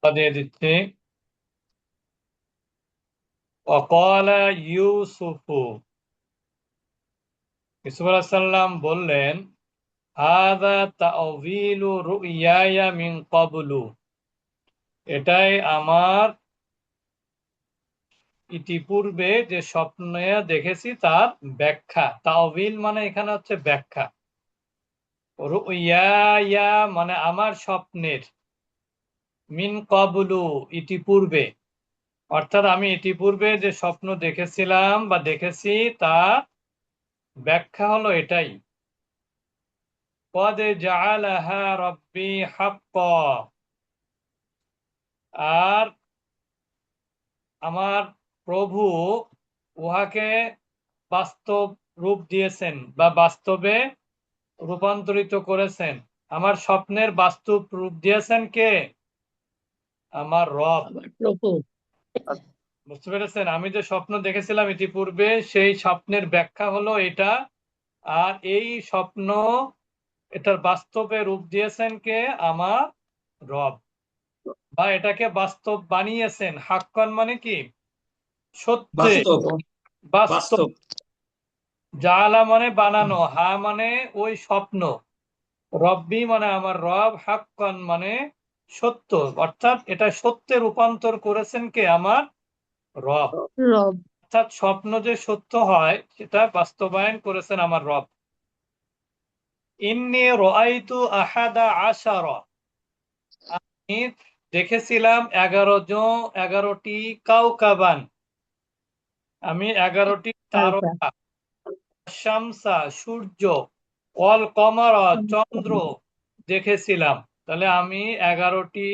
দিয়ে দিচ্ছি। ওয়াকালা ইউসুফু, ইউসুফ আলাইহিস সালাম বললেন, হাযা তা'ওয়িলু রু'ইয়ায়া মিন ক্বাবলু, এটাই আমার ইতিপূর্বে যে স্বপ্নে দেখেছি তার ব্যাখ্যা। তাওয়িল মানে এখানে হচ্ছে ব্যাখ্যা। রু'ইয়ায়া মানে আমার স্বপ্নের, মিন ক্বাবলু ইতিপূর্বে, অর্থাৎ আমি ইতিপূর্বে যে স্বপ্ন দেখেছিলাম বা দেখেছি তার ব্যাখ্যা হলো এটাই। কদ জাআলাহা রাব্বি হাক্কা, আর আমার প্রভু উহাকে বাস্তব রূপ দিয়েছেন বা বাস্তবে রূপান্তরিত করেছেন। আমার স্বপ্নের বাস্তব রূপ দিয়েছেন কে? আমার রব। আমার প্রভু। বুঝতে পেরেছেন? আমি যে স্বপ্ন দেখেছিলাম ইতিপূর্বে সেই স্বপ্নের ব্যাখ্যা হলো এটা। আর এই স্বপ্ন, এটার বাস্তবে রূপ দিয়েছেন কে? আমার রব, বা এটাকে বাস্তব বানিয়েছেন। হাক্কান মানে কি? সত্যে, বাস্তব। বাস্তব। বাস্তব। জাআলা মানে বানানো, হা মানে ওই স্বপ্ন, রব্বি মানে আমার রব, হাক্কান মানে সত্য, অর্থাৎ এটা সত্যে রূপান্তর করেছেন কে? আমার রব। রব। অর্থাৎ স্বপ্ন যে সত্য হয় সেটা বাস্তবায়ন করেছেন আমার রব। ইন্নী রাআইতু আহাদা আশারা, আমি দেখেছিলাম 11টি কাওকাবান, আমি 11টি তারকা। তারকা, শামসা সূর্য, অল কমারা চন্দ্র দেখেছিলাম। তাহলে আমি 11টি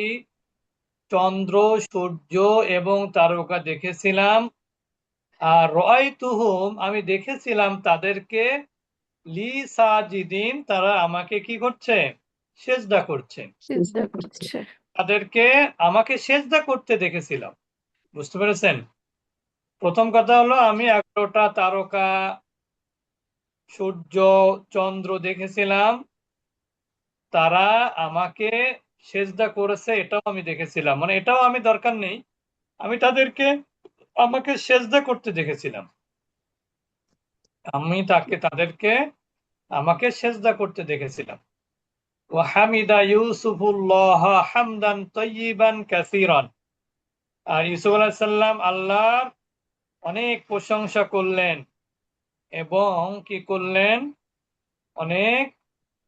চন্দ্র, সূর্য এবং তারকা দেখেছিলাম। আর রাআইতুহুম, আমি দেখেছিলাম তাদেরকে, লি সাজিদিন, তারা আমাকে কি করছে? সেজদা করছে। চেষ্টা করছে। তাদেরকে আমাকে সেজদা করতে দেখেছিলাম। বুঝতে পেরেছেন? প্রথম কথা হলো আমি 11টা তারকা, সূর্য, চন্দ্র দেখেছিলাম, তারা আমাকে সেজদা করেছে, এটাও আমি দেখেছিলাম। মানে এটাও আমি দরকার নেই, আমি তাদেরকে আমাকে সেজদা করতে দেখেছিলাম। আমি তাদেরকে আমাকে সেজদা করতে দেখেছিলাম। ওয়া হামিদা ইউসুফুল্লাহ হামদান তাইয়িবান কাসীরান, আর ইউসুফ আলাইহিস সালাম আল্লাহর অনেক প্রশংসা করলেন এবং কি করলেন? অনেক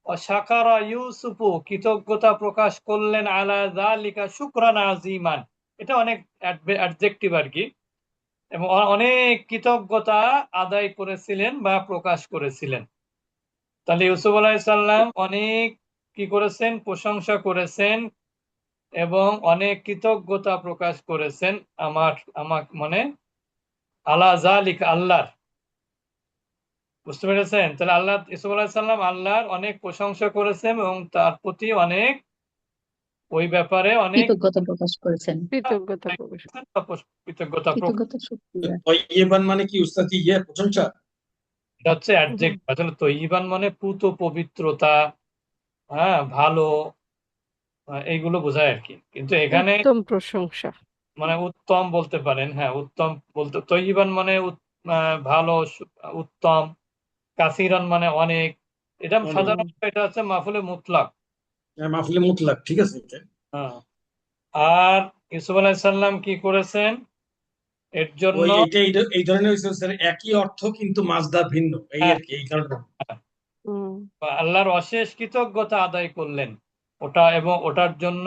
শাকারা ইউসুফু, কৃতজ্ঞতা প্রকাশ করলেন, আলা যালিকা শুকরান আযীমান, এটা অনেক অ্যাডজেক্টিভ আর কি, এবং অনেক কৃতজ্ঞতা আদায় করেছিলেন বা প্রকাশ করেছিলেন। তাহলে ইউসুফ আলাইহিস সালাম অনেক কি করেছেন? প্রশংসা করেছেন এবং অনেক কৃতজ্ঞতা প্রকাশ করেছেন আমার মানে আলা যালিকা, আল্লাহর। বুঝতে পেরেছেন? তাহলে আল্লাহ, ইউসুফ আলাইহিস সালাম আল্লাহর অনেক প্রশংসা করেছেন এবং তার প্রতি অনেক, ওই ব্যাপারে অনেক কৃতজ্ঞতা প্রকাশ করেছেন। কৃতজ্ঞতা কৃতজ্ঞতা শুকরিয়া। তয়্যিবান মানে কি উস্তাদ জি? প্রশংসা। এটা হচ্ছে অ্যাডজেক্টিভ। আসলে তৈয়িবান মানে পুত, পবিত্রতা, হ্যাঁ, ভালো, এইগুলো বোঝায় আর কি। কিন্তু এখানে উত্তম প্রশংসা। মানে উত্তম বলতে পারেন, হ্যাঁ, উত্তম বলতে, তৈয়িবান মানে ভালো, উত্তম, কাসিরান মানে অনেক। এটা অনেক। সাধারণত এটা হচ্ছে মাফুলে মুতলাক। মাহফিলে মুতলাক, ঠিক আছে এটা। হ্যাঁ। আর ইউসুফ আলাইহিস সালাম কি করেছেন? এর জন্য এই ধরনের হয়েছে স্যার, একই অর্থ কিন্তু মাজদার ভিন্ন, এই হ্যাঁ, আর কি, এই কারণে। আল্লাহর অশেষ কৃতজ্ঞতা আদায় করলেন ওটা, এবং ওটার জন্য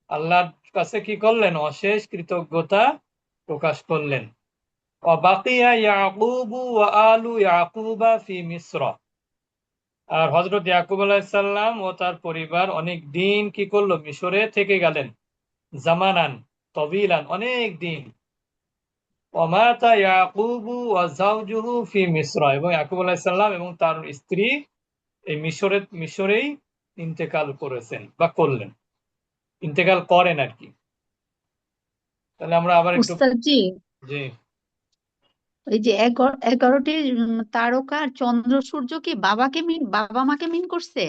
আল্লাহর কাছে কি করলেন? অশেষ কৃতজ্ঞতা প্রকাশ করলেন। বাকিয়া ইয়াকুবু ওয়া আলু ইয়াকুবা ফি মিসর, আর হযরত ইয়াকুব আলাইহিস সালাম ও তার পরিবার অনেক দিন কি করলো? মিশরে থেকে গেলেন। জামানান তবিলান, অনেক দিন। ওমাতা ইয়াকুবু ওয়া যাওজুহু ফি মিসর, এবং ইয়াকুব আলাইহিস সালাম এবং তার স্ত্রী এই মিশরেই ইন্তেকাল করেছেন বা করলেন, ইন্তেকাল করেন আর কি। তাহলে আমরা আবার একটু, উস্তাদ জি, জি, ওই যে 11টি তারকা আর চন্দ্র সূর্য কি বাবা মাকে মিন করছে?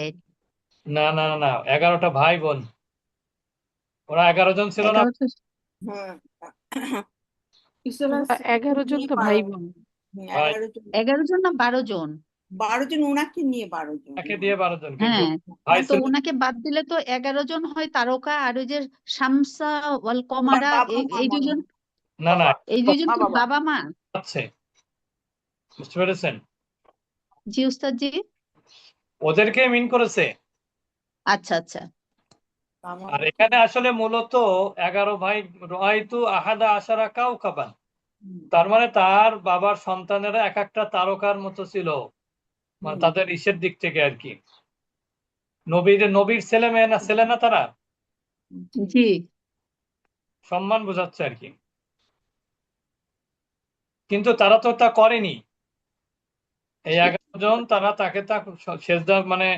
না না না না, 11টা ভাই বোন। ওরা 11 জন ছিল না? 11 জন। হ্যাঁ ইসলাম 11 জন নিয়ে তো ভাই 12 বোন। ভাই 11 জন 11 জন না 12 জন? 12 জন ওনাকে নিয়ে 12 জন তাকে দিয়ে 12 জন, কিন্তু হ্যাঁ, ভাই না তো ছিল ওনাকে বাদ দিলে তো 11 জন হয় তারকা, আর ওই যে শামসা ওয়াল ওনার কমারা, বাবা এই মা এই মনে দুজন, হয় না না এই দুজন মা কি বাবা বাবা মা? আছে, বুঝতে পেরেছেন? জি উস্তাদ জি। ওদেরকে মিন করেছে। আচ্ছা আচ্ছা। আর এখানে আসলে মূলত 11 ভাই, রাআইতু আহাদা আশারা কাওকাবান, তার মানে তার বাবার সন্তানেরা এক একটা তারকার মতো ছিল, মানে তাদের ইসের দিক থেকে আর কি। নবীর ছেলে মেয়ে না, ছেলে না তারা, জি সম্মান বোঝাচ্ছে আর কি। কিন্তু তারা তো তা করেনি। এই 11 জন তারা তাকে সেজদা, মানে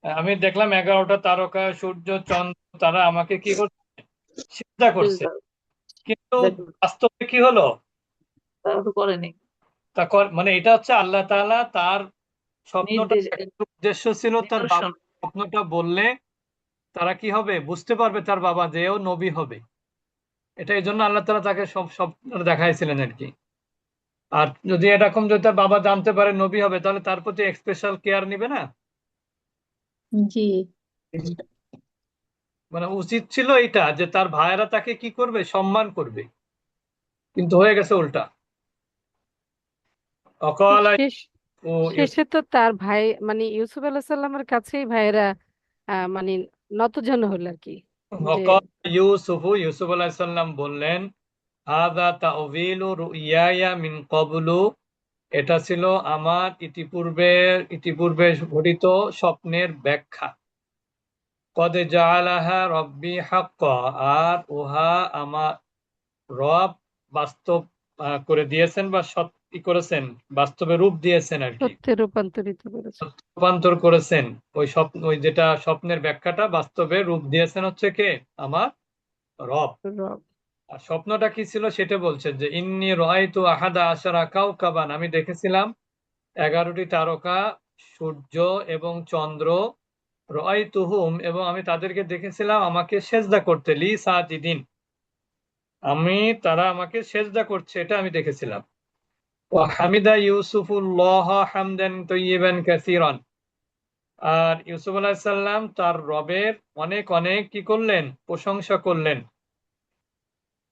আমি দেখলাম 11টা তারকা, সূর্য, চন্দ্র, তারা আমাকে কি করছে, সেজদা করছে। কিন্তু বাস্তবে কি হলো, তারা তো করেনি। মানে এটা হচ্ছে আল্লাহ তাআলা তার স্বপ্নটা, নির্দেশ, উদ্দেশ্য ছিল তার নিদর্শন। বাবার স্বপ্নটা বললে তারা কি হবে, বুঝতে পারবে তার বাবা যেও নবী হবে। এটা এই জন্য আল্লাহ তাআলা তাকে সব স্বপ্ন দেখাইছিলেন আর কি। আর যদি এরকম যদি তার বাবা জানতে পারে নবী হবে, তাহলে তার প্রতি স্পেশাল কেয়ার নিবে না? জি মানে উচিত ছিল এটা যে তার ভাইয়েরা তাকে কি করবে, সম্মান করবে, কিন্তু হয়ে গেছে উল্টা। অকাল শেষ শেষে তো তার ভাই মানে ইউসুফ আলাইহিস সালামের কাছেই ভাইয়েরা মানে নতজানু হলো আর কি, যে ইউসুফ আলাইহিস সালাম বললেন, হাযা তাওয়িলু রুইয়ায়া মিন ক্বাবলু, এটা ছিল আমার ইতিপূর্বে ঘটিত স্বপ্নের ব্যাখ্যা। কদ জাআলাহা রব্বি হাক্কা, আর উহা আমার রব বাস্তব করে দিয়েছেন, বা সত্যি করেছেন, বাস্তবে রূপ দিয়েছেন আর কি, সত্যে রূপান্তরিত করেছে। রূপান্তর করেছেন। ওই যেটা স্বপ্নের ব্যাখ্যাটা বাস্তবে রূপ দিয়েছেন হচ্ছে কে, আমার রব। রব। আর স্বপ্নটা কি ছিল সেটা বলছেন যে ইন্নী রাআইতু আহাদা আশারা কাওকাবান, আমি দেখেছিলাম 11টি তারকা, সূর্য এবং চন্দ্র, রাআইতুহুম, এবং আমি তাদেরকে দেখেছিলাম আমাকে সেজদা করতে, লি সাজিদিন, তারা আমাকে সেজদা করছে, এটা আমি দেখেছিলাম। ওয়া হামিদা ইউসুফুল্লাহ হামদান তাইয়িবান কাসীরান, আর ইউসুফ আলাইহিস সালাম তার রবের অনেক অনেক কি করলেন, প্রশংসা করলেন।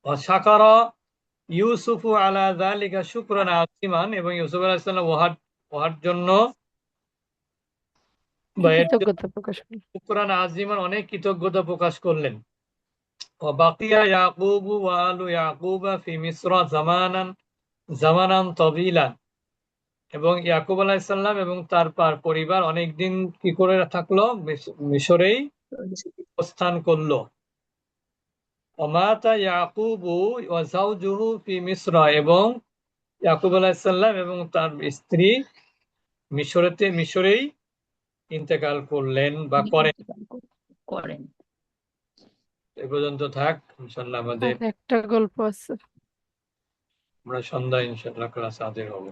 ওয়া শাকারা ইউসুফু আলা যালিকা শুকরান আযীমান, এবং ইউসুফ আলাইহিস সালাম ওহার জন্য বা এর জন্য কৃতজ্ঞতা প্রকাশ করল। শুকরান আযীমান, অনেক কৃতজ্ঞতা প্রকাশ করলেন। ওয়া বাকিয়া ইয়াকুবু ওয়া আলু ইয়াকুবা ফি মিসর জামানান তাবিলান, এবং ইয়াকুব আলাইহিস সালাম এবং তার পরিবার অনেকদিন কি করে থাকলো, মিশরেই অবস্থান করলো। ওমাতা ইয়াকুবু ওয়া যাওজুহু ফি মিসর, এবং ইয়াকুব আলাইহিস সালাম এবং তার স্ত্রী মিশরেই ইন্তেকাল করলেন বা করেন। করেন। এ পর্যন্ত থাক, ইনশাআল্লাহ আমাদের আর একটা গল্প আছে। আমরা সন্ধ্যায় ইনশাআল্লাহ ক্লাস হাজির হব।